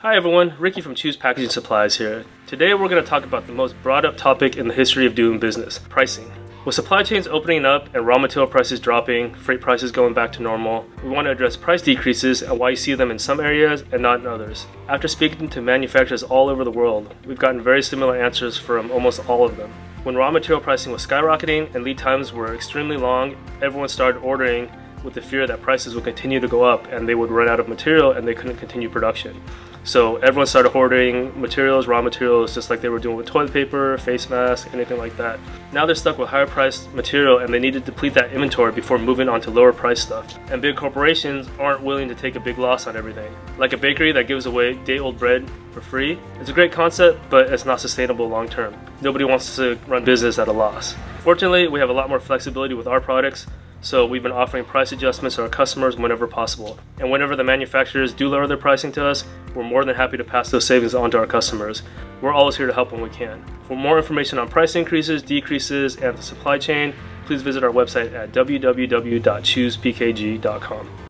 Hi everyone, Ricky from Choose Packaging Supplies here. Today we're going to talk about the most brought up topic in the history of doing business, pricing. With supply chains opening up and raw material prices dropping, freight prices going back to normal, we want to address price decreases and why you see them in some areas and not in others. After speaking to manufacturers all over the world, we've gotten very similar answers from almost all of them. When raw material pricing was skyrocketing and lead times were extremely long, everyone started ordering with the fear that prices would continue to go up and they would run out of material and they couldn't continue production. So everyone started hoarding materials, raw materials, just like they were doing with toilet paper, face masks, anything like that. Now they're stuck with higher priced material and they need to deplete that inventory before moving on to lower price stuff. And big corporations aren't willing to take a big loss on everything. Like a bakery that gives away day-old bread for free. It's a great concept, but it's not sustainable long term. Nobody wants to run business at a loss. Fortunately, we have a lot more flexibility with our products. So we've been offering price adjustments to our customers whenever possible. And whenever the manufacturers do lower their pricing to us, we're more than happy to pass those savings on to our customers. We're always here to help when we can. For more information on price increases, decreases, and the supply chain, please visit our website at www.choosepkg.com.